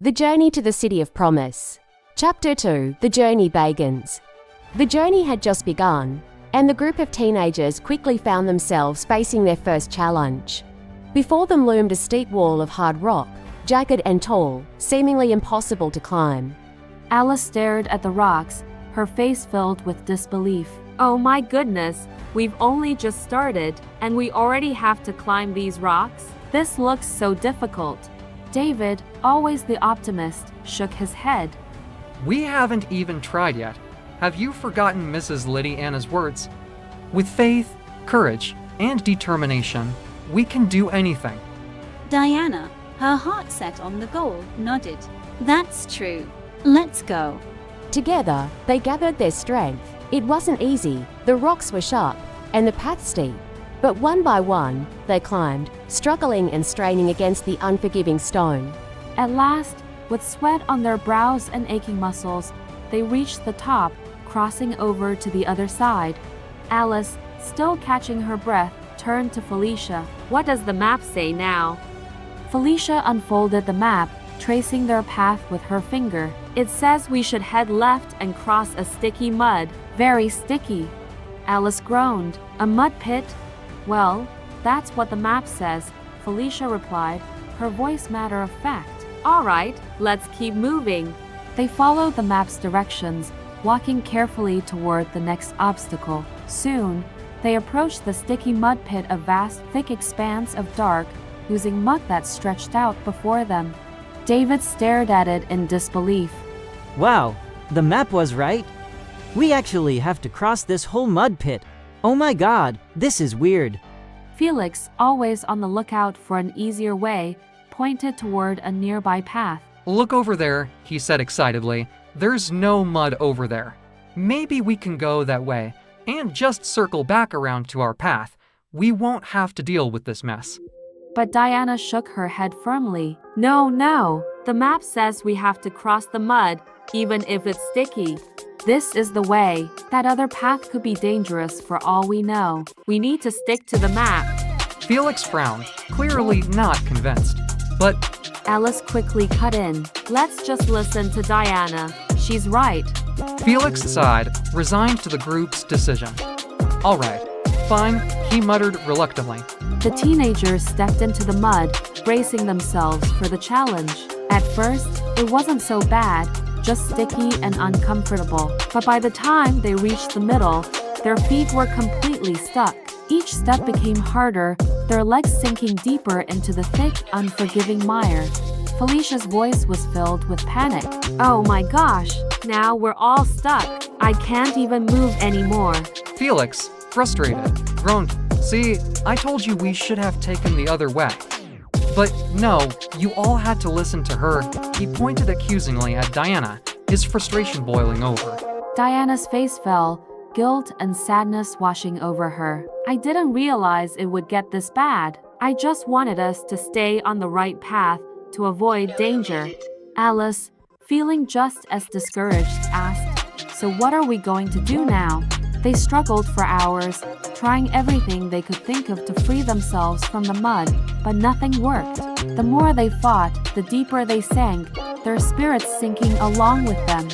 The Journey to the City of Promise. Chapter 2. The Journey begins. The journey had just begun, and the group of teenagers quickly found themselves facing their first challenge. Before them loomed a steep wall of hard rock, jagged and tall, seemingly impossible to climb. Alice stared at the rocks, her face filled with disbelief. Oh my goodness, we've only just started, and we already have to climb these rocks? This looks so difficult. David, always the optimist, shook his head. We haven't even tried yet. Have you forgotten Mrs. Liddy Anna's words? With faith, courage, and determination, we can do anything. Diana, her heart set on the goal, nodded. That's true. Let's go. Together, they gathered their strength. It wasn't easy, the rocks were sharp, and the path steep. But one by one, they climbed, struggling and straining against the unforgiving stone. At last, with sweat on their brows and aching muscles, they reached the top, crossing over to the other side. Alice, still catching her breath, turned to Felicia. What does the map say now? Felicia unfolded the map, tracing their path with her finger. It says we should head left and cross a sticky mud. Very sticky. Alice groaned. A mud pit? Well, that's what the map says, Felicia replied, her voice matter of fact. All right, let's keep moving. They followed the map's directions, walking carefully toward the next obstacle. Soon, they approached the sticky mud pit, a vast, thick expanse of dark, oozing muck that stretched out before them. David stared at it in disbelief. Wow, the map was right. We actually have to cross this whole mud pit. Oh my god, this is weird. Felix, always on the lookout for an easier way, pointed toward a nearby path. Look over there, he said excitedly. There's no mud over there. Maybe we can go that way and just circle back around to our path. We won't have to deal with this mess. But Diana shook her head firmly. No, the map says we have to cross the mud, even if it's sticky. This is the way. That other path could be dangerous for all we know. We need to stick to the map. Felix frowned, clearly not convinced. But Alice quickly cut in. Let's just listen to Diana. She's right. Felix sighed, resigned to the group's decision. All right, fine, he muttered reluctantly. The teenagers stepped into the mud, bracing themselves for the challenge. At first, it wasn't so bad, just sticky and uncomfortable. But by the time they reached the middle, their feet were completely stuck. Each step became harder, their legs sinking deeper into the thick, unforgiving mire. Felicia's voice was filled with panic. Oh my gosh, now we're all stuck. I can't even move anymore. Felix, frustrated, groaned. See, I told you we should have taken the other way. But no, you all had to listen to her. He pointed accusingly at Diana, his frustration boiling over. Diana's face fell, guilt and sadness washing over her. I didn't realize it would get this bad. I just wanted us to stay on the right path to avoid danger. Alice, feeling just as discouraged, asked, So what are we going to do now? They struggled for hours, trying everything they could think of to free themselves from the mud, but nothing worked. The more they fought, the deeper they sank, their spirits sinking along with them.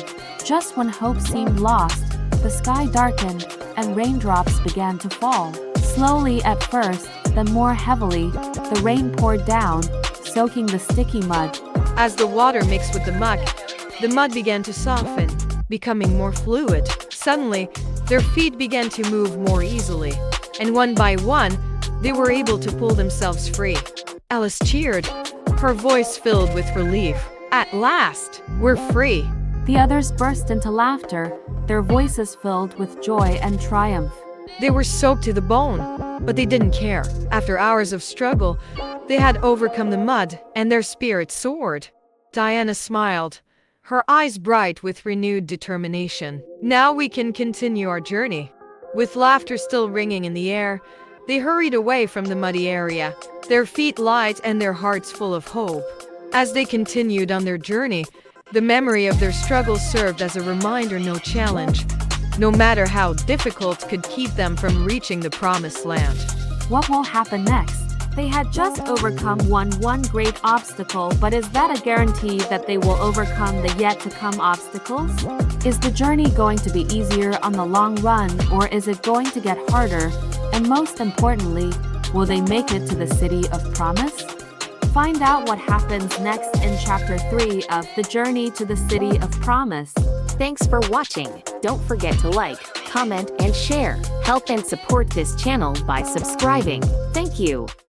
Just when hope seemed lost, the sky darkened, and raindrops began to fall. Slowly at first, then more heavily, the rain poured down, soaking the sticky mud. As the water mixed with the mud began to soften, becoming more fluid. Suddenly, their feet began to move more easily, and one by one, they were able to pull themselves free. Alice cheered, her voice filled with relief. At last, we're free. The others burst into laughter, their voices filled with joy and triumph. They were soaked to the bone, but they didn't care. After hours of struggle, they had overcome the mud, and their spirits soared. Diana smiled, her eyes bright with renewed determination. Now we can continue our journey. With laughter still ringing in the air, they hurried away from the muddy area, their feet light and their hearts full of hope. As they continued on their journey, the memory of their struggles served as a reminder no challenge, no matter how difficult, could keep them from reaching the promised land. What will happen next? They had just overcome one great obstacle, but is that a guarantee that they will overcome the yet-to-come obstacles? Is the journey going to be easier on the long run, or is it going to get harder? And most importantly, will they make it to the City of Promise? Find out what happens next in Chapter 3 of The Journey to the City of Promise. Thanks for watching. Don't forget to like, comment, and share. Help and support this channel by subscribing. Thank you.